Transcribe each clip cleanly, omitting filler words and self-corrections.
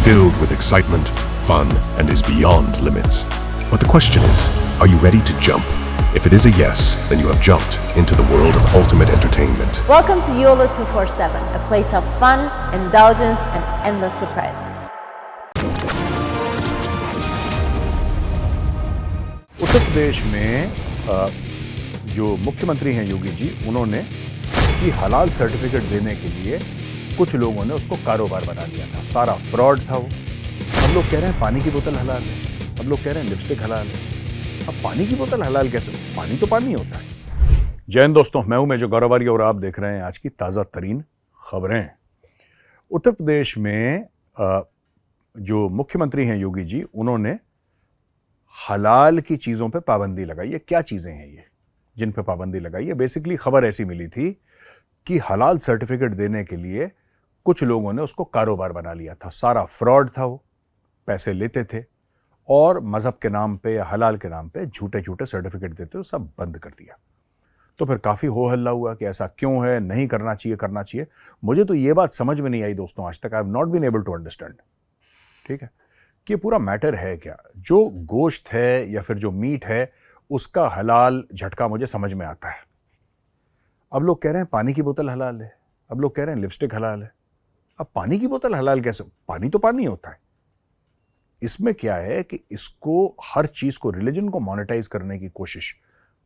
filled with excitement, fun, and is beyond limits. But the question is, are you ready to jump? If it is a yes, then you have jumped into the world of ultimate entertainment. Welcome to YOLO 247, a place of fun, indulgence, and endless surprises. Uttar Pradesh में जो मुख्यमंत्री हैं योगी जी, उन्होंने कि हलाल certificate देने के लिए कुछ लोगों ने उसको कारोबार बना लिया था। सारा फ्रॉड था वो। अब लोग कह रहे हैं पानी की बोतल हलाल है, अब लोग कह रहे हैं लिपस्टिक हलाल है। अब पानी की बोतल हलाल कैसे? पानी तो पानी होता है। जय हिंद दोस्तों, मैं हूं मेजर गौरव आर्य और आप देख रहे हैं आज की ताज़ा तरीन खबरें। उत्तर प्रदेश में जो मुख्यमंत्री हैं योगी जी, उन्होंने हलाल की चीज़ों पे पाबंदी लगाई है। क्या चीज़ें हैं ये जिन पे पाबंदी लगाई है? बेसिकली खबर ऐसी मिली थी कि हलाल सर्टिफिकेट देने के लिए कुछ लोगों ने उसको कारोबार बना लिया था। सारा फ्रॉड था वो, पैसे लेते थे और मजहब के नाम पे या हलाल के नाम पे झूठे झूठे सर्टिफिकेट देते, सब बंद कर दिया। तो फिर काफ़ी हो हल्ला हुआ कि ऐसा क्यों है, नहीं करना चाहिए, करना चाहिए। मुझे तो ये बात समझ में नहीं आई दोस्तों, आज तक I have not been able to understand, ठीक है, कि ये पूरा मैटर है क्या। जो गोश्त है या फिर जो मीट है उसका हलाल झटका मुझे समझ में आता है। अब लोग कह रहे हैं पानी की बोतल हलाल है, अब लोग कह रहे हैं लिपस्टिक हलाल है। अब पानी की बोतल हलाल कैसे? पानी तो पानी होता है। इसमें क्या है कि इसको हर चीज को, रिलीजन को मोनेटाइज करने की कोशिश,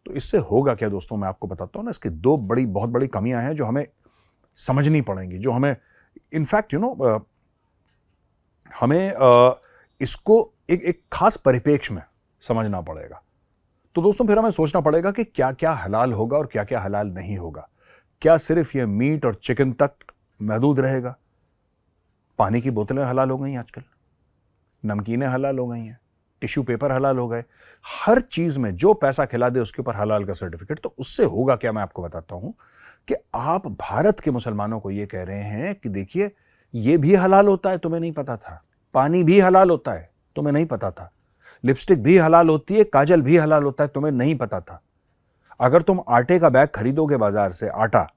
तो इससे होगा क्या दोस्तों, मैं आपको बताता हूं ना। इसकी दो बहुत बड़ी कमियां हैं जो हमें समझनी पड़ेंगी, जो हमें इनफैक्ट हमें इसको एक खास परिप्रेक्ष्य में समझना पड़ेगा। तो दोस्तों फिर हमें सोचना पड़ेगा कि क्या क्या हलाल होगा और क्या क्या हलाल नहीं होगा। क्या सिर्फ ये मीट और चिकन तक महदूद रहेगा? पानी की बोतलें हलाल हो गई आजकल, नमकीनें हलाल हो गई हैं, टिश्यू पेपर हलाल हो गए। हर चीज में जो पैसा खिला दे उसके ऊपर हलाल का सर्टिफिकेट। तो उससे होगा क्या, मैं आपको बताता हूं कि आप भारत के मुसलमानों को यह कह रहे हैं कि देखिए ये भी हलाल होता है, तुम्हें नहीं पता था। पानी भी हलाल होता है, तुम्हें नहीं पता था। लिपस्टिक भी हलाल होती है, काजल भी हलाल होता है, तुम्हें नहीं पता था। अगर तुम आटे का बैग खरीदोगे बाजार से, आटा,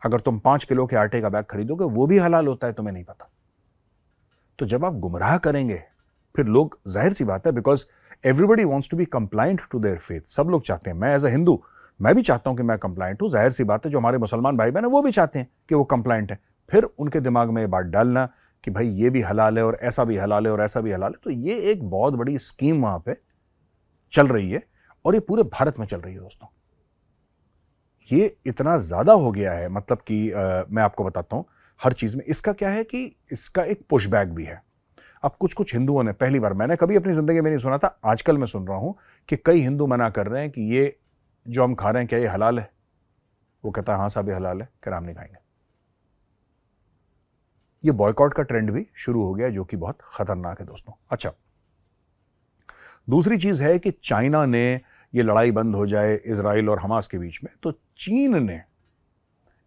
अगर तुम 5 किलो के आटे का बैग खरीदोगे, वो भी हलाल होता है, तुम्हें नहीं पता। तो जब आप गुमराह करेंगे फिर लोग, जाहिर सी बात है, because everybody wants to be compliant to their faith. सब लोग चाहते हैं, मैं एज अ हिंदू मैं भी चाहता हूं कि मैं कंप्लाइंट हूं। जाहिर सी बात है जो हमारे मुसलमान भाई बहन है वो भी चाहते हैं कि वो कंप्लाइंट है। फिर उनके दिमाग में ये बात डालना कि भाई ये भी हलाल है और ऐसा भी हलाल है और ऐसा भी हलाल है, तो ये एक बहुत बड़ी स्कीम वहां पे चल रही है और ये पूरे भारत में चल रही है दोस्तों। ये इतना ज्यादा हो गया है, मतलब कि मैं आपको बताता हूं हर चीज में। इसका क्या है कि इसका एक पुशबैक भी है। अब कुछ हिंदुओं ने, पहली बार, मैंने कभी अपनी जिंदगी में नहीं सुना था, आजकल मैं सुन रहा हूं कि कई हिंदू मना कर रहे हैं कि ये जो हम खा रहे हैं क्या ये हलाल है। वो कहता है हाँ साहब ये हलाल है, क्या हम नहीं खाएंगे। ये बॉयकॉट का ट्रेंड भी शुरू हो गया है, जो कि बहुत खतरनाक है दोस्तों। अच्छा, दूसरी चीज है कि चाइना ने, ये लड़ाई बंद हो जाए इजराइल और हमास के बीच में, तो चीन ने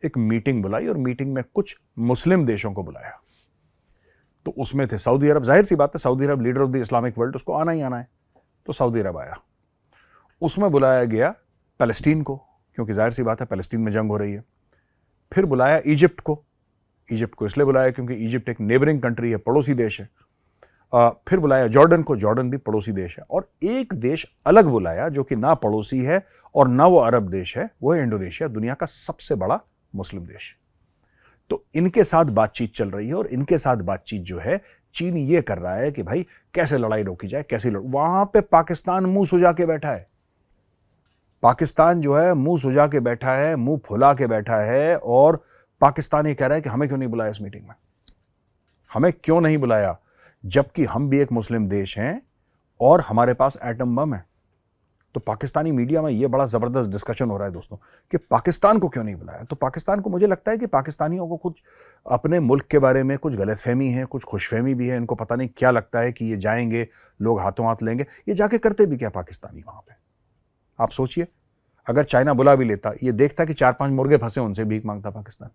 एक मीटिंग बुलाई और मीटिंग में कुछ मुस्लिम देशों को बुलाया। तो उसमें थे सऊदी अरब। जाहिर सी बात है, Saudi Arab leader of the Islamic world, उसको आना ही आना है, तो सऊदी अरब आया। उसमें बुलाया गया पैलेस्टीन को, क्योंकि जाहिर सी बात है पैलेस्टीन में जंग हो रही है। फिर बुलाया इजिप्ट को। इजिप्ट को इसलिए बुलाया क्योंकि इजिप्ट एक नेबरिंग कंट्री है, पड़ोसी देश है। फिर बुलाया जॉर्डन को, जॉर्डन भी पड़ोसी देश है। और एक देश अलग बुलाया जो कि ना पड़ोसी है और ना वो अरब देश है, वो है इंडोनेशिया, दुनिया का सबसे बड़ा मुस्लिम देश। तो इनके साथ बातचीत चल रही है और इनके साथ बातचीत जो है, चीन ये कर रहा है कि भाई कैसे लड़ाई रोकी जाए, कैसे वहां पे पाकिस्तान मुंह सुजा के बैठा है। पाकिस्तान जो है मुंह सुजा के बैठा है, मुंह फुला के बैठा है, और पाकिस्तान ये कह रहा है कि हमें क्यों नहीं बुलाया इस मीटिंग में, हमें क्यों नहीं बुलाया, जबकि हम भी एक मुस्लिम देश हैं और हमारे पास एटम बम है। तो पाकिस्तानी मीडिया में ये बड़ा जबरदस्त डिस्कशन हो रहा है दोस्तों कि पाकिस्तान को क्यों नहीं बुलाया। तो पाकिस्तान को, मुझे लगता है कि पाकिस्तानियों को कुछ अपने मुल्क के बारे में कुछ गलतफहमी है, कुछ खुशफहमी भी है। इनको पता नहीं क्या लगता है कि ये जाएंगे, लोग हाथों हाथ लेंगे। ये जाके करते भी क्या पाकिस्तानी वहां पे? आप सोचिए, अगर चाइना बुला भी लेता, ये देखता कि 4-5 मुर्गे फंसे, उनसे भीख मांगता पाकिस्तान।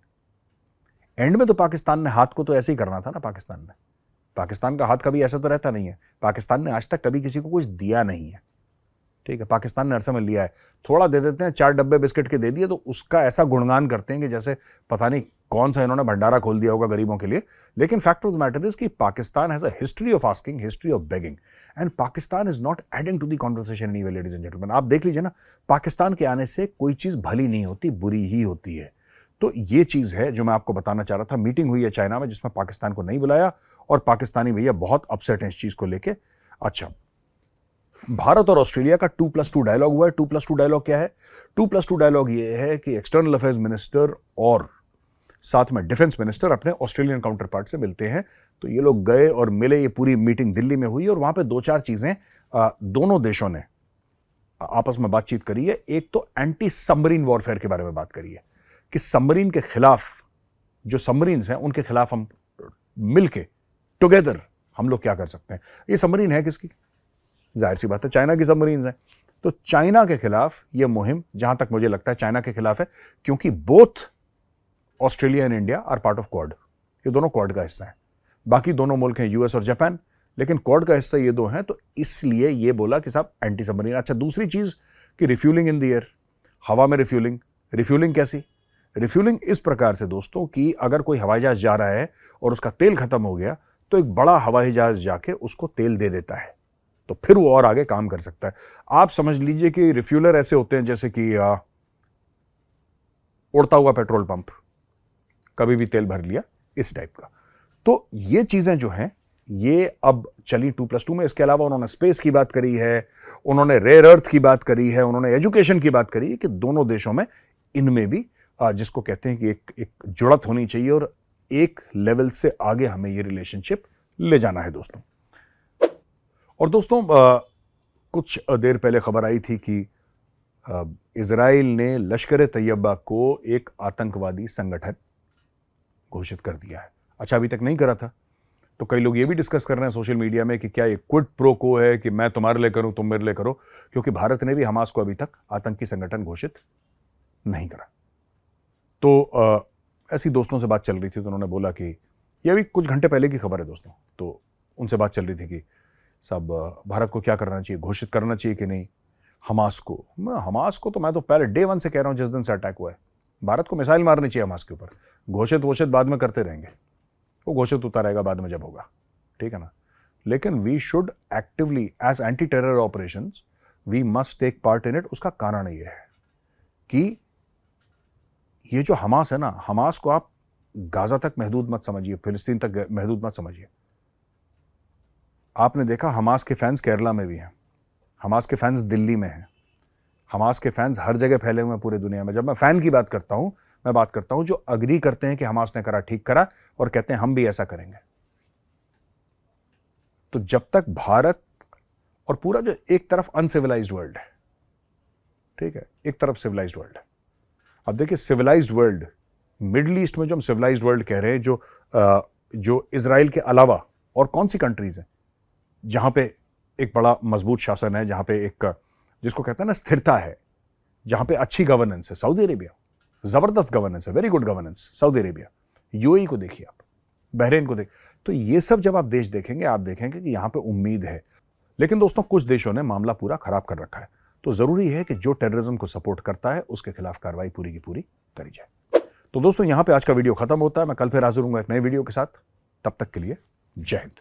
एंड में तो पाकिस्तान ने हाथ को तो ऐसे ही करना था ना। पाकिस्तान का हाथ कभी ऐसा तो रहता नहीं है। पाकिस्तान ने आज तक कभी किसी को कुछ दिया नहीं है, ठीक है। पाकिस्तान ने हर समय लिया है, थोड़ा दे देते हैं, 4 डब्बे बिस्किट के दे दिए तो उसका ऐसा गुणगान करते हैं कि जैसे पता नहीं कौन सा इन्होंने भंडारा खोल दिया होगा गरीबों के लिए, लेकिन fact of the matter is कि Pakistan has a history of asking, history of begging, and Pakistan is not adding to the conversation anyway, ladies and gentleman. आप देख लीजिए ना, पाकिस्तान के आने से कोई चीज भली नहीं होती, बुरी ही होती है। तो ये चीज है जो मैं आपको बताना चाह रहा था। मीटिंग हुई है चाइना में जिसमें पाकिस्तान को नहीं बुलाया, और पाकिस्तानी भैया बहुत अपसेट हैं इस चीज को लेके। अच्छा, भारत और ऑस्ट्रेलिया का 2+2 डायलॉग हुआ है। 2+2 डायलॉग क्या है? 2+2 डायलॉग ये है कि एक्सटर्नल अफेयर्स मिनिस्टर और साथ में डिफेंस मिनिस्टर अपने ऑस्ट्रेलियन काउंटर पार्ट से मिलते हैं। तो ये लोग गए और मिले, ये पूरी मीटिंग दिल्ली में हुई, और वहां पे 2-4 चीजें दोनों देशों ने आपस में बातचीत करी है। एक तो एंटी सबमरीन वॉरफेयर के बारे में बात करी है कि सबमरीन के खिलाफ, जो सबमरीन्स हैं उनके खिलाफ हम मिलके टुगेदर हम लोग क्या कर सकते हैं। ये सबमरीन है किसकी? जाहिर सी बात है चाइना की सबमरीन्स हैं। तो चाइना के खिलाफ यह मुहिम, जहां तक मुझे लगता है चाइना के खिलाफ है, क्योंकि both Australia and India are part of Quad. ये दोनों क्वाड का हिस्सा है। बाकी दोनों मुल्क हैं यूएस और जापान, लेकिन क्वाड का हिस्सा ये दो हैं, तो इसलिए ये बोला कि साहब एंटी सबमरीन। अच्छा, दूसरी चीज कि रिफ्यूलिंग इन द एयर, हवा में रिफ्यूलिंग। रिफ्यूलिंग कैसी? रिफ्यूलिंग इस प्रकार से दोस्तों कि अगर कोई हवाई जहाज जा रहा है और उसका तेल खत्म हो गया, तो एक बड़ा हवाई जहाज जाके उसको तेल दे देता है, तो फिर वो और आगे काम कर सकता है। आप समझ लीजिए कि रिफ्यूलर ऐसे होते हैं जैसे कि उड़ता हुआ पेट्रोल पंप, कभी भी तेल भर लिया, इस टाइप का। तो ये चीजें जो हैं ये अब चली 2+2 में। इसके अलावा उन्होंने स्पेस की बात करी है, उन्होंने रेयर अर्थ की बात करी है, उन्होंने एजुकेशन की बात करी है कि दोनों देशों में इनमें भी जिसको कहते हैं कि एक जुड़त होनी चाहिए, और एक लेवल से आगे हमें ये रिलेशनशिप ले जाना है दोस्तों। और दोस्तों कुछ देर पहले खबर आई थी कि इजराइल ने लश्कर तैयबा को एक आतंकवादी संगठन घोषित कर दिया है। अच्छा, अभी तक नहीं करा था, तो कई लोग ये भी डिस्कस कर रहे हैं सोशल मीडिया में कि क्या ये क्विड प्रो को है कि मैं तुम्हारे लिए करूं, तुम मेरे लिए करो, क्योंकि भारत ने भी हमास को अभी तक आतंकी संगठन घोषित नहीं करा। तो ऐसी दोस्तों से बात चल रही थी, तो उन्होंने बोला कि ये अभी कुछ घंटे पहले की खबर है दोस्तों, तो उनसे बात चल रही थी कि सब भारत को क्या करना चाहिए, घोषित करना चाहिए कि नहीं हमास को। हमास को तो मैं तो पहले डे 1 से कह रहा हूं, जिस दिन से अटैक हुआ है, भारत को मिसाइल मारनी चाहिए हमास के ऊपर। घोषित बाद में करते रहेंगे, वो घोषित होता रहेगा बाद में जब होगा, ठीक है ना। लेकिन we should actively as anti terror operations we must take part in it. उसका कारण ये है कि ये जो हमास है ना, हमास को आप गाजा तक महदूद मत समझिए, फिलिस्तीन तक महदूद मत समझिए। आपने देखा हमास के फैंस केरला में भी हैं, हमास के फैंस दिल्ली में हैं, हमास के फैंस हर जगह फैले हुए हैं पूरे दुनिया में। जब मैं फैन की बात करता हूं, मैं बात करता हूं जो अग्री करते हैं कि हमास ने करा ठीक करा, और कहते हैं हम भी ऐसा करेंगे। तो जब तक भारत और पूरा जो एक तरफ अनसिविलाइज्ड वर्ल्ड है, ठीक है, एक तरफ सिविलाइज्ड वर्ल्ड है। अब देखिए सिविलाइज्ड वर्ल्ड, मिडिल ईस्ट में जो हम सिविलाइज्ड वर्ल्ड कह रहे हैं, जो इजराइल के अलावा और कौन सी कंट्रीज हैं जहां पे एक बड़ा मजबूत शासन है, जहां पे एक जिसको कहते हैं ना स्थिरता है, जहां पे अच्छी गवर्नेंस है? सऊदी अरेबिया, जबरदस्त गवर्नेंस है, very good governance Saudi Arabia. UAE को देखिए आप, बहरीन को देखिए। तो ये सब जब आप देश देखेंगे, आप देखेंगे कि यहां पे उम्मीद है। लेकिन दोस्तों कुछ देशों ने मामला पूरा खराब कर रखा है, तो जरूरी है कि जो टेररिज्म को सपोर्ट करता है उसके खिलाफ कार्रवाई पूरी की पूरी करी जाए। तो दोस्तों यहां पे आज का वीडियो खत्म होता है। मैं कल फिर हाजिर हूंगा एक नए वीडियो के साथ। तब तक के लिए जय हिंद।